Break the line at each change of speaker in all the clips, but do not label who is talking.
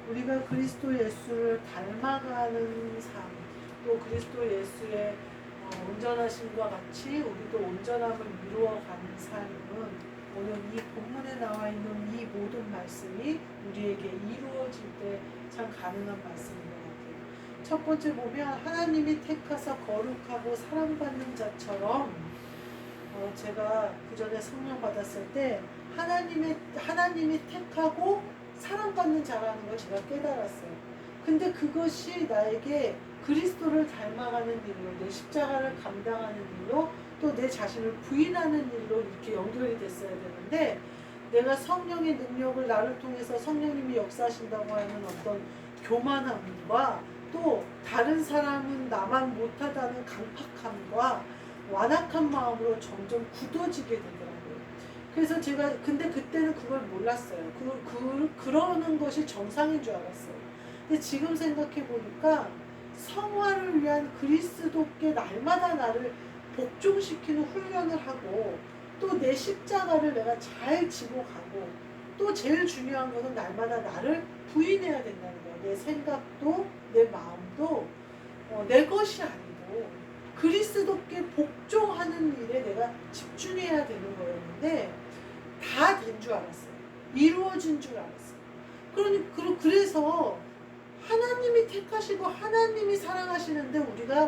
우리가 그리스도 예수를 닮아가는 삶, 또 그리스도 예수의 온전하심과 같이 우리도 온전함을 이루어가는 삶은 오늘 이 본문에 나와 있는 이 모든 말씀이 우리에게 이루어질 때 참 가능한 말씀인 것 같아요. 첫 번째 보면 하나님이 택하사 거룩하고 사랑받는 자처럼 제가 그 전에 성령 받았을 때 하나님이 택하고 사랑받는 자라는 걸 제가 깨달았어요. 근데 그것이 나에게 그리스도를 닮아가는 일로, 내 십자가를 감당하는 일로, 또 내 자신을 부인하는 일로 이렇게 연결이 됐어야 되는데, 내가 성령의 능력을 나를 통해서 성령님이 역사하신다고 하는 어떤 교만함과 또 다른 사람은 나만 못하다는 강팍함과 완악한 마음으로 점점 굳어지게 되더라고요. 그래서 제가 근데 그때는 그걸 몰랐어요. 그러는 것이 정상인 줄 알았어요. 근데 지금 생각해 보니까 성화를 위한 그리스도께 날마다 나를 복종시키는 훈련을 하고 또 내 십자가를 내가 잘 지고 가고 또 제일 중요한 것은 날마다 나를 부인해야 된다는 거예요. 내 생각도 내 마음도 내 것이 아니고 그리스도께 복종하는 일에 내가 집중해야 되는 거였는데 다 된 줄 알았어요. 이루어진 줄 알았어요. 그래서 하나님이 택하시고 하나님이 사랑하시는데 우리가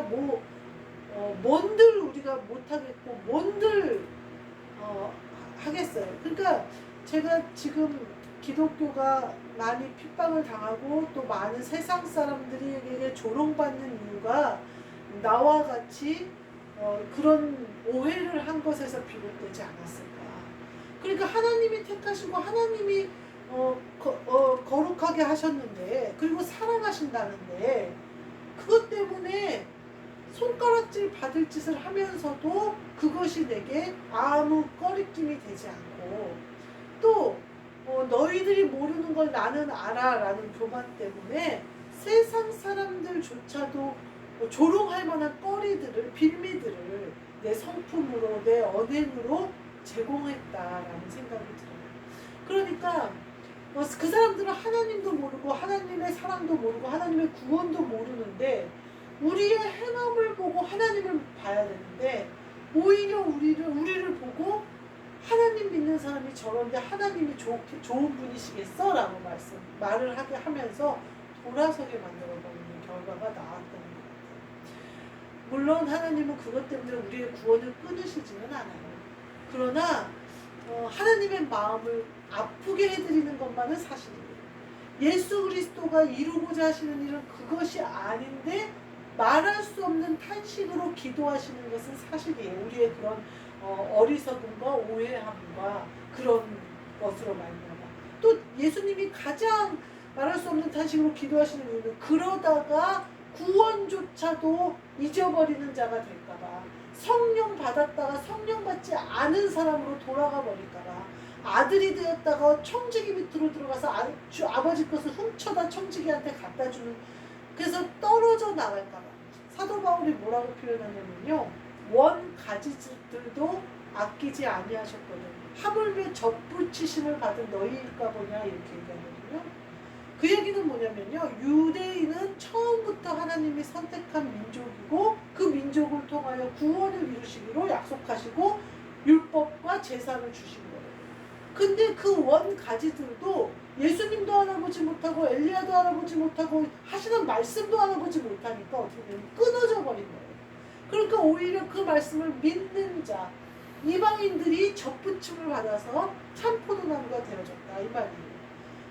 뭔들 우리가 못하겠고 뭔들 하겠어요. 그러니까 제가 지금 기독교가 많이 핍박을 당하고 또 많은 세상 사람들에게 조롱받는 이유가 나와 같이 그런 오해를 한 것에서 비롯되지 않았을까. 그러니까 하나님이 택하시고 하나님이 거룩하게 하셨는데 그리고 사랑하신다는데 그것 때문에 손가락질 받을 짓을 하면서도 그것이 내게 아무 꺼리낌이 되지 않고 또 너희들이 모르는 걸 나는 알아 라는 교만 때문에 세상 사람들조차도 조롱할 만한 꺼리들을 빌미들을 내 성품으로 내 언행으로 제공했다라는 생각이 들어요. 그러니까 그 사람들은 하나님도 모르고 하나님의 사랑도 모르고 하나님의 구원도 모르는데 우리의 행함을 보고 하나님을 봐야 되는데 오히려 우리를 보고 하나님 믿는 사람이 저런데 하나님이 좋은 분이시겠어? 라고 말을 하게 하면서 돌아서게 만들어버리는 결과가 나왔던 것 같아요. 물론 하나님은 그것 때문에 우리의 구원을 끊으시지는 않아요. 그러나 하나님의 마음을 아프게 해드리는 것만은 사실이에요. 예수 그리스도가 이루고자 하시는 일은 그것이 아닌데 말할 수 없는 탄식으로 기도하시는 것은 사실이에요. 우리의 그런 어리석음과 오해함과 그런 것으로 말미암아. 또 예수님이 가장 말할 수 없는 탄식으로 기도하시는 이유는 그러다가 구원조차도 잊어버리는 자가 될까봐, 성령 받았다가 성령 받지 않은 사람으로 돌아가 버릴까봐, 아들이 되었다가 청지기 밑으로 들어가서 아버지 것을 훔쳐다 청지기한테 갖다 주는, 그래서 떨어져 나갈까봐. 사도 바울이 뭐라고 표현하냐면요, 원 가지들도 아끼지 아니하셨거든. 하물며 젖붙이심을 받은 너희일까 보냐 이렇게 얘기하거든요. 그 얘기는 뭐냐면요, 유대인은 처음부터 하나님이 선택한 민족이고 그 민족을 통하여 구원을 이루시기로 약속하시고 율법과 제사를 주신 거예요. 근데 그 원 가지들도 예수님도 알아보지 못하고 엘리야도 알아보지 못하고 하시는 말씀도 알아보지 못하니까 어떻게 되면 끊어져 버린 거예요. 그러니까 오히려 그 말씀을 믿는 자, 이방인들이 접붙임을 받아서 참 포도나무가 되어졌다 이 말이에요.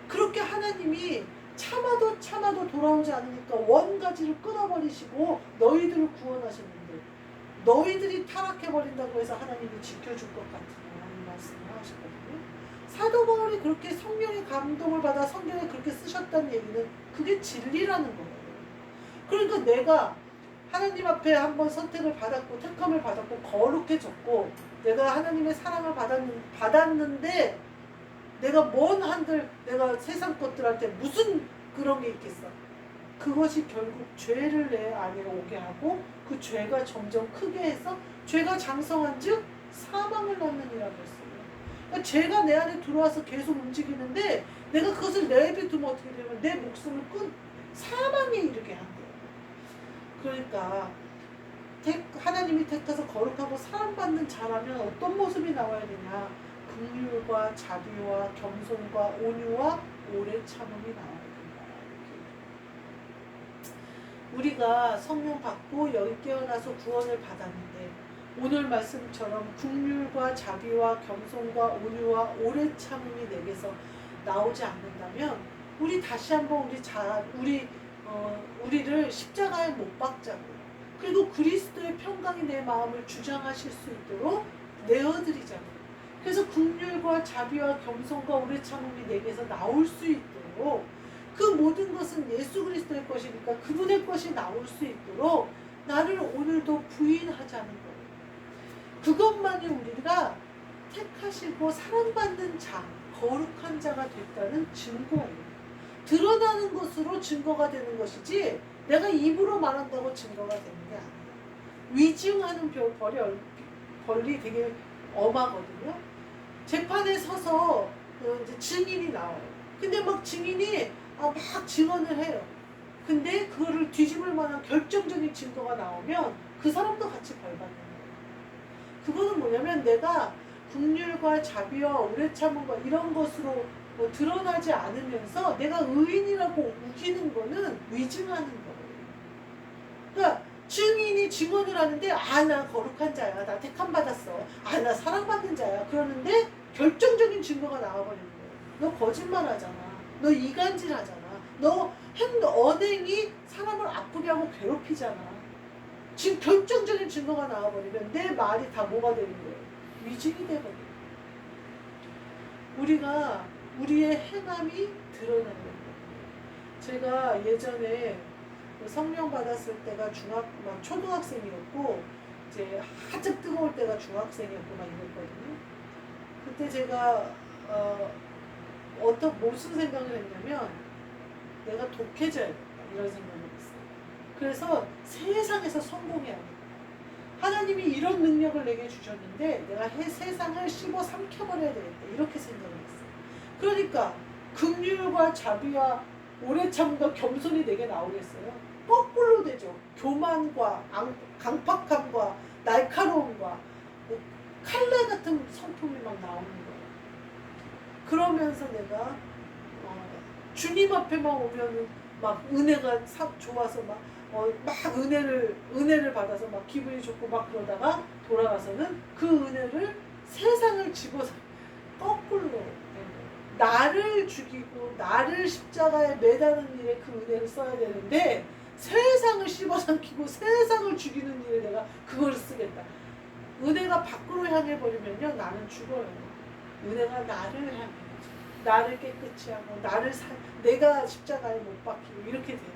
그렇게 하나님이 참아도 돌아오지 않으니까 원 가지를 끊어버리시고 너희들을 구원하셨는데 너희들이 타락해버린다고 해서 하나님이 지켜줄 것 같으냐는 말씀을 하시거든요. 사도 바울이 그렇게 성령의 감동을 받아 성경에 그렇게 쓰셨다는 얘기는 그게 진리라는 거예요. 그러니까 내가 하나님 앞에 한번 선택을 받았고 택함을 받았고 거룩해졌고 내가 하나님의 사랑을 받았는데 내가 뭔 한들 내가 세상 것들한테 무슨 그런 게 있겠어. 그것이 결국 죄를 내 안에 오게 하고 그 죄가 점점 크게 해서 죄가 장성한 즉 사망을 낳느니라고 했어요. 그러니까 죄가 내 안에 들어와서 계속 움직이는데 내가 그것을 내비두면 어떻게 되면 내 목숨을 사망에 이르게 한대요. 그러니까 하나님이 택해서 거룩하고 사랑받는 자라면 어떤 모습이 나와야 되냐? 긍휼과 자비와 겸손과 온유와 오래 참음이 나와야 된다. 우리가 성령 받고 여기 깨어나서 구원을 받았는데 오늘 말씀처럼 긍휼과 자비와 겸손과 온유와 오래 참음이 내게서 나오지 않는다면 우리 다시 한번 우리를 십자가에 못 박자고 그리고 그리스도의 평강이 내 마음을 주장하실 수 있도록 내어드리자고요. 그래서 긍휼과 자비와 겸손과 오래 참음이 내게서 나올 수 있도록 그 모든 것은 예수 그리스도의 것이니까 그분의 것이 나올 수 있도록 나를 오늘도 부인하자는 거예요. 그것만이 우리가 택하시고 사랑받는 자, 거룩한 자가 됐다는 증거예요. 드러나는 것으로 증거가 되는 것이지 내가 입으로 말한다고 증거가 되는 게 아니에요. 위증하는 벌이 되게 엄하거든요. 재판에 서서 이제 증인이 나와요. 근데 막 증인이 막 증언을 해요. 근데 그거를 뒤집을 만한 결정적인 증거가 나오면 그 사람도 같이 벌 받는 거예요. 그거는 뭐냐면 내가 긍휼과 자비와 오래 참음과 이런 것으로 드러나지 않으면서 내가 의인이라고 우기는 거는 위증하는 거예요. 그러니까 증인이 증언을 하는데 나 거룩한 자야, 나 택함 받았어, 나 사랑받는 자야 그러는데 결정적인 증거가 나와버리는 거예요. 너 거짓말 하잖아, 너 이간질 하잖아, 너 언행이 사람을 아프게 하고 괴롭히잖아. 지금 결정적인 증거가 나와버리면 내 말이 다 뭐가 되는 거예요? 위증이 돼버려요. 우리가 우리의 행함이 드러나는 거예요. 제가 예전에 성령 받았을 때가 초등학생이었고 이제 한참 뜨거울 때가 중학생이었고 막 이랬거든요. 그때 제가 무슨 생각을 했냐면 내가 독해져야겠다 이런 생각을 했어요. 그래서 세상에서 성공해야겠다. 하나님이 이런 능력을 내게 주셨는데 내가 세상을 씹어 삼켜버려야 되겠다 이렇게 생각을 했어요. 그러니까 긍휼과 자비와 오래 참음과 겸손이 내게 나오겠어요? 거꾸로 되죠. 교만과 강팍함과 날카로움과 칼날 같은 성품이 막 나오는 거예요. 그러면서 내가 주님 앞에만 오면은 막 은혜가 좋아서 막 은혜를 받아서 막 기분이 좋고 막 그러다가 돌아가서는 그 은혜를 세상을 집어서 거꾸로 나를 죽이고 나를 십자가에 매다는 일에 그 은혜를 써야 되는데 세상을 씹어삼키고 세상을 죽이는 일에 내가 그걸 쓰겠다. 은혜가 밖으로 향해 버리면요 나는 죽어요. 은혜가 나를 향해 나를 깨끗이 하고 내가 십자가에 못 박히고 이렇게 되는 거예요.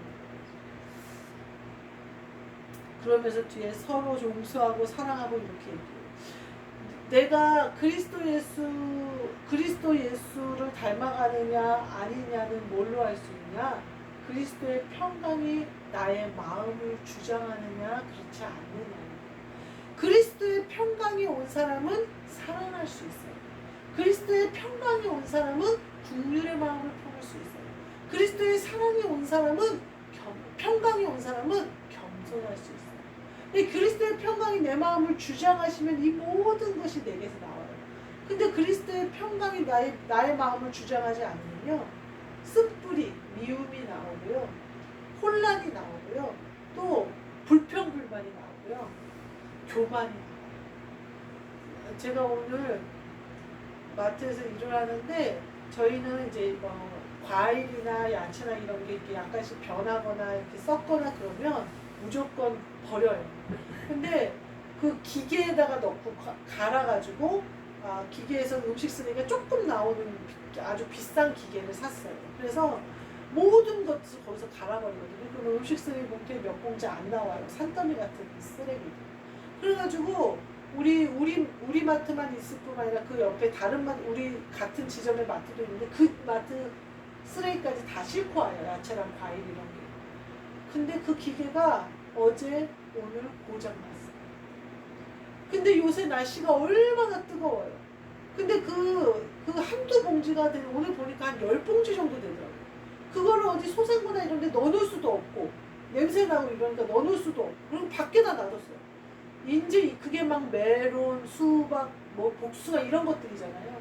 그러면서 뒤에 서로 용서하고 사랑하고 이렇게 얘기해요. 내가 그리스도 예수를 닮아가느냐 아니냐는 뭘로 알 수 있냐? 그리스도의 평강이 나의 마음을 주장하느냐 그렇지 않느냐. 그리스도의 평강이 온 사람은 사랑할 수 있어요. 그리스도의 평강이 온 사람은 긍휼의 마음을 품을 수 있어요. 그리스도의 사랑이 온 사람은 평강이 온 사람은 겸손할 수 있어요. 근데 그리스도의 평강이 내 마음을 주장하시면 이 모든 것이 내게서 나와요. 근데 그리스도의 평강이 나의 마음을 주장하지 않으면요 쓴뿌리, 미움이 나오고요 혼란이 나오고요 또 불평불만이 나오고요 교만이 나와요. 제가 오늘 마트에서 일을 하는데 저희는 이제 과일이나 야채나 이런 게 이렇게 약간씩 변하거나 이렇게 썩거나 그러면 무조건 버려요. 근데 그 기계에다가 넣고 갈아가지고 기계에서 음식 쓰레기가 조금 나오는 아주 비싼 기계를 샀어요. 그래서 모든 것을 거기서 갈아버리거든요. 그럼 음식 쓰레기 봉투에 몇 봉지 안 나와요. 산더미 같은 쓰레기들. 그래가지고 우리 마트만 있을 뿐만 아니라 그 옆에 다른 우리 같은 지점의 마트도 있는데 그 마트 쓰레기까지 다 싣고 와요. 야채랑 과일 이런 게. 근데 그 기계가 어제 오늘 고장났어요. 근데 요새 날씨가 얼마나 뜨거워요. 근데 그 한두 봉지가 되는, 오늘 보니까 한 10봉지 정도 되더라고요. 그거를 어디 소상거나 이런 데 넣어놓을 수도 없고, 냄새나고 이러니까 넣어놓을 수도 없고, 그리고 밖에다 놔뒀어요. 이제 그게 막 메론, 수박, 뭐 복숭아 이런 것들이잖아요.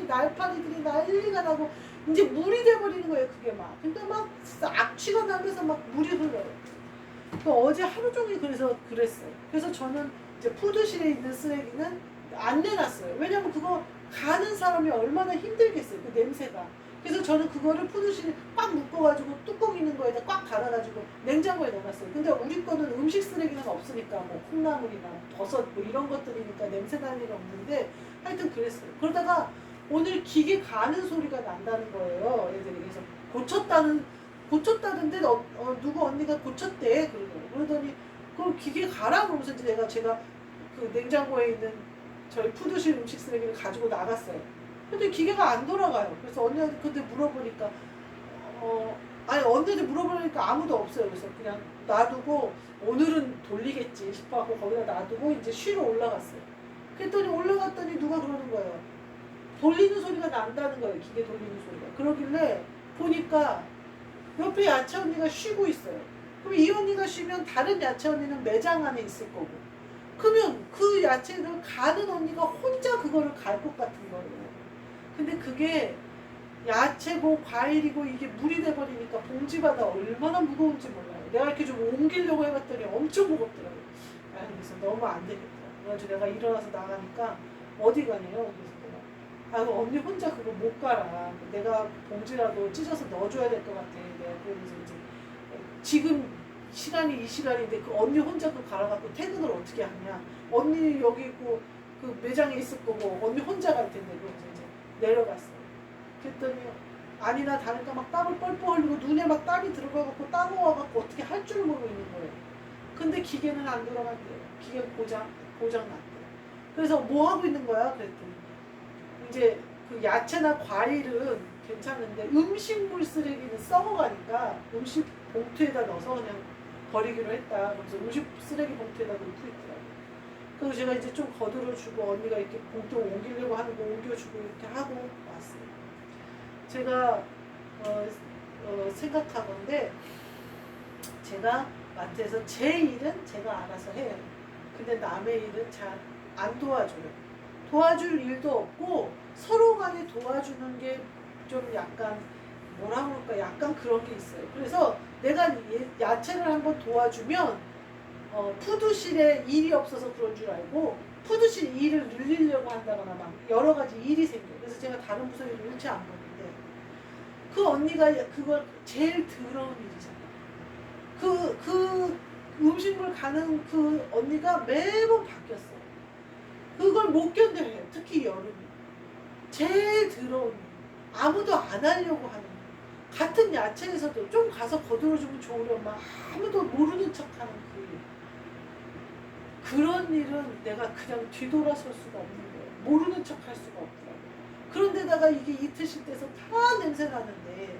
날파리들이 난리가 나고, 이제 물이 돼버리는 거예요, 그게 막. 그러니까 막 악취가 나면서 막 물이 흘러요. 그 어제 하루 종일 그랬어요. 그래서 저는 이제 푸드실에 있는 쓰레기는 안 내놨어요. 왜냐면 그거 가는 사람이 얼마나 힘들겠어요, 그 냄새가. 그래서 저는 그거를 푸드실에 꽉 묶어가지고 뚜껑 있는 거에다 꽉 갈아가지고 냉장고에 넣어놨어요. 근데 우리 거는 음식 쓰레기는 없으니까 뭐 콩나물이나 버섯 뭐 이런 것들이니까 냄새 날 일은 없는데, 하여튼 그랬어요. 그러다가 오늘 기계 가는 소리가 난다는 거예요, 애들이. 그래서 고쳤다는데 누구 언니가 고쳤대. 그러더니 그럼 기계 가라 그러면서 이제 제가 그 냉장고에 있는 저희 푸드실 음식 쓰레기를 가지고 나갔어요. 근데 기계가 안 돌아가요. 그래서 언니한테 그때 물어보니까 아니 언니한테 물어보니까 아무도 없어요. 그래서 그냥 놔두고 오늘은 돌리겠지 싶어갖고 거기다 놔두고 이제 쉬러 올라갔어요. 그랬더니 올라갔더니 누가 그러는 거예요. 돌리는 소리가 난다는 거예요. 기계 돌리는 소리가. 그러길래 보니까 옆에 야채 언니가 쉬고 있어요. 그럼 이 언니가 쉬면 다른 야채 언니는 매장 안에 있을 거고, 그러면 그 야채를 가는 언니가 혼자 그거를 갈 것 같은 거예요. 근데 그게 야채고 과일이고 이게 물이 돼버리니까 봉지마다 얼마나 무거운지 몰라요. 내가 이렇게 좀 옮기려고 해봤더니 엄청 무겁더라고요. 그래서 너무 안 되겠다. 그래가지고 내가 일어나서 나가니까 어디 가냐요. 그래서 내가 언니 혼자 그거 못 가라. 내가 봉지라도 찢어서 넣어줘야 될 것 같아. 내가 그러면서 이제 지금 이 시간인데 그 언니 혼자 그거 갈아갖고 퇴근을 어떻게 하냐. 언니 여기 있고 그 매장에 있을 거고 언니 혼자 갈 텐데. 그래서 이제 내려갔어요. 그랬더니 아니나 다를까 막 땀을 뻘뻘 흘리고 눈에 막 땀이 들어가갖고 따가워갖고 어떻게 할 줄 모르고 있는 거예요. 근데 기계는 안 돌아간대요. 기계 고장 났대요. 그래서 뭐 하고 있는 거야? 그랬더니 이제 그 야채나 과일은 괜찮은데 음식물 쓰레기는 썩어가니까 음식 봉투에다 넣어서 그냥 버리기로 했다. 그래서 음식 쓰레기 봉투에다 넣고 있더라고요. 그래서 제가 이제 좀 거들어주고 언니가 이렇게 봉투를 옮기려고 하는 거 옮겨주고 이렇게 하고 왔어요. 제가 생각하건데 제가 마트에서 제 일은 제가 알아서 해요. 근데 남의 일은 잘 안 도와줘요. 도와줄 일도 없고 서로 간에 도와주는 게 좀 약간 뭐라 그럴까, 약간 그런 게 있어요. 그래서 내가 야채를 한번 도와주면 푸드실에 일이 없어서 그런 줄 알고 푸드실 일을 늘리려고 한다거나 막 여러 가지 일이 생겨요. 그래서 제가 다른 부서 일을 일체 안 보는데 그 언니가 그걸 제일 더러운 일이잖아요. 그 음식물 가는 그 언니가 매번 바뀌었어요. 그걸 못 견뎌요. 특히 여름에. 제일 더러운 일. 아무도 안 하려고 하는 일. 같은 야채에서도 좀 가서 거들어주면 좋으려면 아무도 모르는 척하는 그 일. 그런 일은 내가 그냥 뒤돌아설 수가 없는 거예요. 모르는 척 할 수가 없더라고요. 그런데다가 이게 이틀 씩 돼서 다 냄새 나는데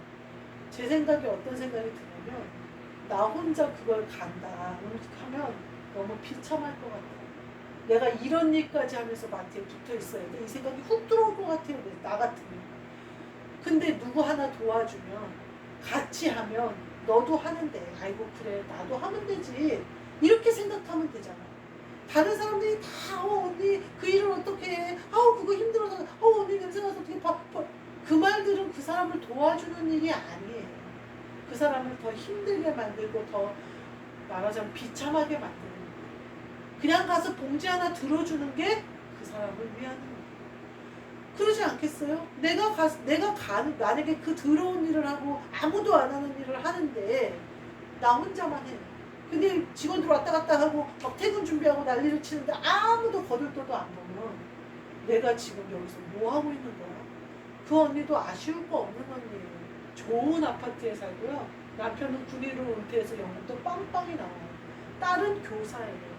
제 생각에 어떤 생각이 드냐면 나 혼자 그걸 간다 하면 너무 비참할 것 같아요. 내가 이런 일까지 하면서 마트에 붙어 있어야 돼. 이 생각이 훅 들어올 것 같아요. 나 같으면. 근데 누구 하나 도와주면 같이 하면 너도 하는데 아이고 그래 나도 하면 되지 이렇게 생각하면 되잖아. 다른 사람들이 다 언니 그 일을 어떻게 해? 그거 힘들어서 언니 냄새나서 어떻게 그 말들은 그 사람을 도와주는 일이 아니에요. 그 사람을 더 힘들게 만들고 더 말하자면 비참하게 만드는 거예요. 그냥 가서 봉지 하나 들어주는 게 그 사람을 위한 거예요. 그러지 않겠어요? 만약에 그 더러운 일을 하고 아무도 안 하는 일을 하는데 나 혼자만 해요. 근데 직원들 왔다 갔다 하고 막 퇴근 준비하고 난리를 치는데 아무도 거들떠도 안 보면 내가 지금 여기서 뭐 하고 있는 거야? 그 언니도 아쉬울 거 없는 언니예요. 좋은 아파트에 살고요. 남편은 군의로 은퇴해서 연봉도 빵빵히 나와요. 딸은 교사예요.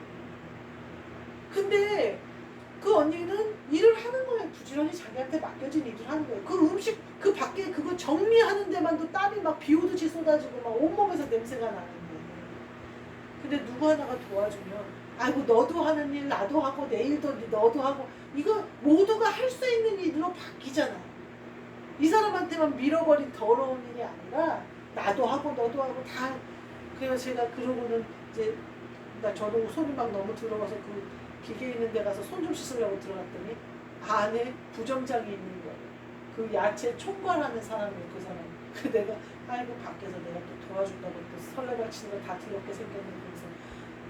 근데 그 언니는 일을 하는 거예요. 부지런히 자기한테 맡겨진 일을 하는 거예요. 그 음식 그 밖에 그거 정리하는 데만도 땀이 막 비 오듯이 쏟아지고 막 온몸에서 냄새가 나는데 근데 누구 하나가 도와주면 아이고 너도 하는 일 나도 하고 내일도 너도 하고 이거 모두가 할 수 있는 일로 바뀌잖아요. 이 사람한테만 밀어버린 더러운 일이 아니라 나도 하고 너도 하고 다. 그래서 제가 그러고는 이제 저도 손이 막 너무 들어가서 그 기계 있는 데 가서 손 좀 씻으려고 들어갔더니 안에 부정장이 있는 거예요. 그 야채 총괄하는 사람이에요. 그 사람. 그 내가 아이고 밖에서 내가 또 도와준다고 또 설레발치는 거 다 더럽게 생겼는데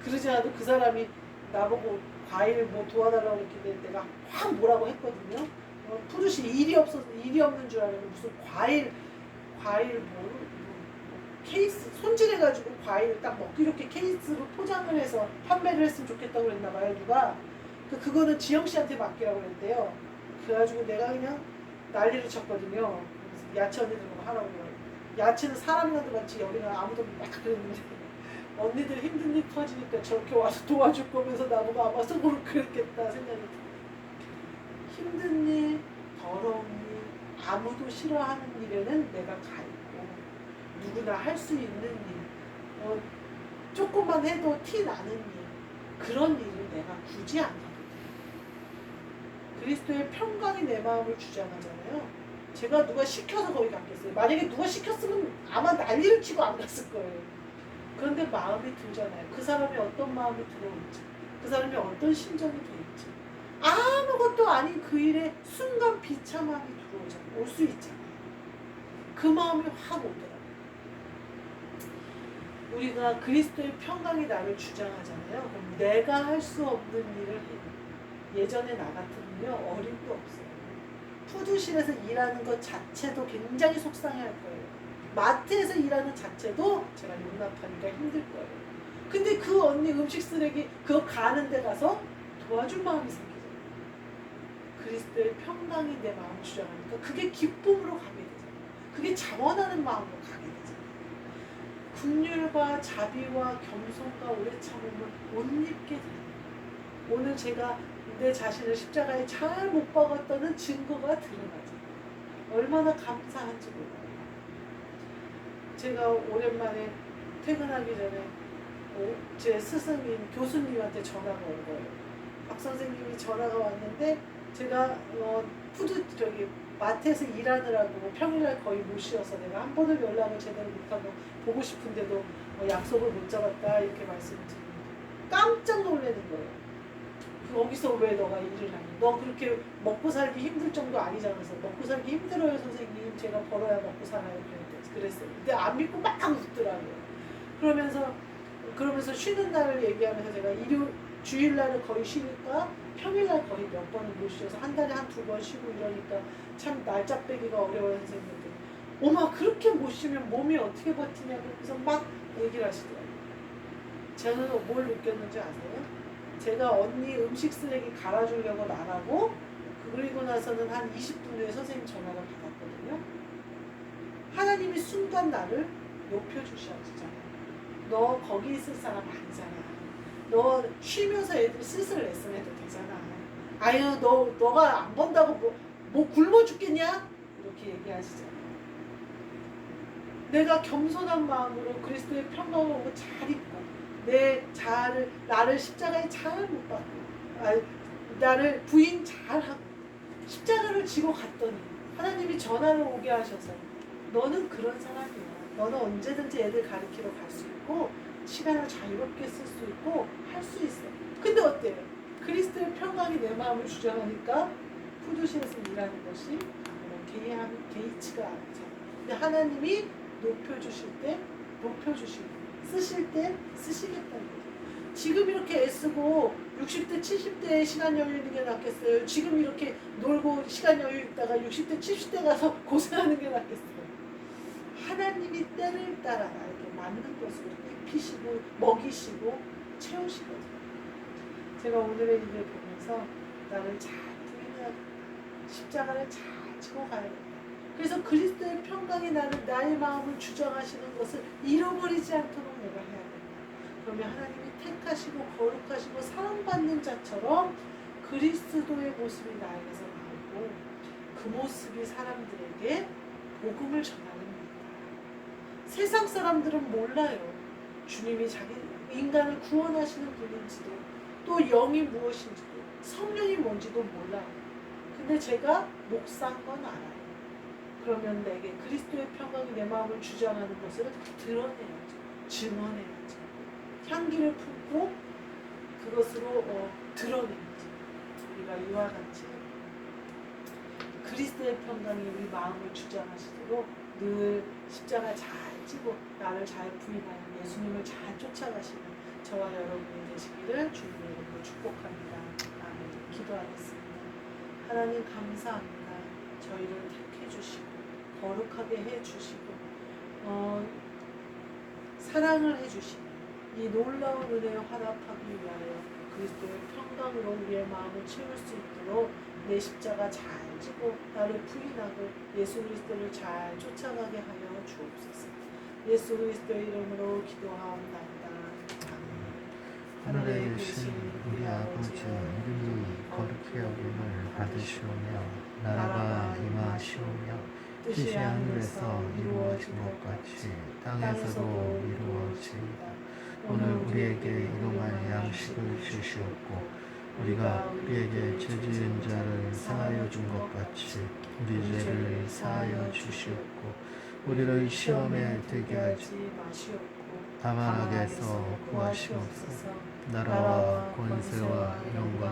그러지 않아도 그 사람이 나보고 과일 뭐 도와달라고 했길래 내가 확 뭐라고 했거든요. 푸르시 일이 없는 줄 알았는데 무슨 과일 케이스 손질해가지고 과일 딱 먹기 좋게 케이스로 포장을 해서 판매를 했으면 좋겠다고 그랬나 봐요. 누가 그거는 지영 씨한테 맡기라고 그랬대요. 그래가지고 내가 그냥 난리를 쳤거든요. 야채 언니들하고 하라고. 야채는 사람이라도 맞지 여기는 아무도 막 그랬는데 언니들 힘든 일 터지니까 저렇게 와서 도와줄 거면서 나보고 아마 속으로 그랬겠다 생각이 들어요. 힘든 일, 더러운 일, 아무도 싫어하는 일에는 내가 가 있고 누구나 할 수 있는 일, 조금만 해도 티 나는 일, 그런 일을 내가 굳이 안 하거든요. 그리스도의 평강이 내 마음을 주장하잖아요. 제가 누가 시켜서 거기 갔겠어요. 만약에 누가 시켰으면 아마 난리를 치고 안 갔을 거예요. 그런데 마음이 들잖아요. 그 사람이 어떤 마음이 들어올지, 그 사람이 어떤 심정이 될지, 아무것도 아닌 그 일에 순간 비참함이 들어오잖아요. 올 수 있잖아요. 그 마음이 확 오더라고요. 우리가 그리스도의 평강이 나를 주장하잖아요. 그럼 내가 할 수 없는 일을 해요. 예전에 나 같으면요 어림도 없어요. 푸드실에서 일하는 것 자체도 굉장히 속상해할 거예요. 마트에서 일하는 자체도 제가 용납하니까 힘들 거예요. 근데 그 언니 음식 쓰레기 그거 가는 데 가서 도와줄 마음이 생기잖아요. 그리스도의 평강이 내 마음을 주장하니까 그게 기쁨으로 가게 되잖아요. 그게 자원하는 마음으로 가게 되잖아요. 긍휼과 자비와 겸손과 오래 참음을 못 입게 돼요. 오늘 제가 내 자신을 십자가에 잘 못 박았다는 증거가 드러나죠. 얼마나 감사한지 몰라요. 제가 오랜만에 퇴근하기 전에 제 스승인 교수님한테 전화가 온 거예요. 박 선생님이 전화가 왔는데 제가 마트에서 일하느라고 평일날 거의 못 쉬어서 내가 한 번을 연락을 제대로 못하고 보고 싶은데도 약속을 못 잡았다 이렇게 말씀을 드립니다. 깜짝 놀라는 거예요. 거기서 왜 너가 일을 하니? 너 그렇게 먹고 살기 힘들 정도 아니잖아. 그래서 먹고 살기 힘들어요 선생님. 제가 벌어야 먹고 살아요. 그랬어요. 근데 안 믿고 막 웃더라고요. 그러면서 쉬는 날을 얘기하면서 제가 주일날을 거의 쉬니까 평일날 거의 몇 번을 못 쉬어서 한 달에 한 2번 쉬고 이러니까 참 날짜 빼기가 어려워요 선생님들. 어머 그렇게 못 쉬면 몸이 어떻게 버티냐고 그래서 막 얘기를 하시더라고요. 저는 뭘 느꼈는지 아세요? 제가 언니 음식 쓰레기 갈아주려고 나가고 그리고 나서는 한 20분 후에 선생님 전화를 받았거든요. 하나님이 순간 나를 높여주셔지잖아요. 너 거기 있을 사람 아니잖아. 너 쉬면서 애들 슬슬 레슨 해도 되잖아. 아유 너가 안 번다고 뭐 굶어 죽겠냐? 이렇게 얘기하시잖아요. 내가 겸손한 마음으로 그리스도의 평강을 오고 잘 입고 나를 십자가에 잘 못 박고 나를 부인 잘하고 십자가를 지고 갔더니 하나님이 전화를 오게 하셔서 너는 그런 사람이야. 너는 언제든지 애들 가르치러 갈 수 있고 시간을 자유롭게 쓸 수 있고 할 수 있어. 근데 어때요? 그리스도의 평강이 내 마음을 주장하니까 푸드실에서 일하는 것이 개의치가 않죠. 근데 하나님이 높여주실 때 높여주시고 쓰실 때 쓰시겠다는 거죠. 지금 이렇게 애쓰고 60대 70대에 시간 여유 있는 게 낫겠어요? 지금 이렇게 놀고 시간 여유 있다가 60대 70대 가서 고생하는 게 낫겠어요? 하나님이 때를 따라 나에게 맞는 것으로 입히시고 먹이시고 채우시거든요. 제가 오늘의 일을 보면서 나를 잘 부인하고 십자가를 잘 지고 가야겠다. 그래서 그리스도의 평강이 나의 마음을 주장하시는 것을 잃어버리지 않도록 내가 해야 된다. 그러면 하나님이 택하시고 거룩하시고 사랑받는 자처럼 그리스도의 모습이 나에게서 나오고 그 모습이 사람들에게 복음을 전하는 겁니다. 세상 사람들은 몰라요. 주님이 인간을 구원하시는 분인지도 또 영이 무엇인지도 성령이 뭔지도 몰라요. 근데 제가 목사인 건 알아요. 그러면 내게 그리스도의 평강이 내 마음을 주장하는 것을 드러내야죠. 증언해야죠. 향기를 품고 그것으로 드러내야죠. 우리가 이와 같이 그리스도의 평강이 우리 마음을 주장하시도록 늘 십자가 잘 지고 나를 잘 부인하여 예수님을 잘 쫓아가시는 저와 여러분이 되시기를 주님의 이름으로 축복합니다. 아멘. 기도하겠습니다. 하나님 감사합니다. 저희를 택해 주시고 거룩하게 해 주시고 사랑을 해 주시며 이 놀라운 은혜에 화답하기 위하여 그리스도의 평강으로 우리의 마음을 채울 수 있도록 내 십자가 잘 지고 나를 부인하고 예수 그리스도를 잘 쫓아가게 하여 주옵소서. 예수 그리스도의 이름으로 기도하옵나이다.
하늘에 계신 우리 아버지 이름이 거룩히 여김을 받으시오며 나라가 임하시오며 뜻이 하늘에서 이루어진 것 같이 땅에서도 이루어지이다. 오늘 우리에게 일용할 양식을 주시옵고 우리가 우리에게 죄 지은 자를 사하여 준 것 같이 우리 죄를 사하여 주시옵고 우리를 시험에 들게 하지 마시옵고 다만 악에서 구하시옵소서. 나라와 권세와 영광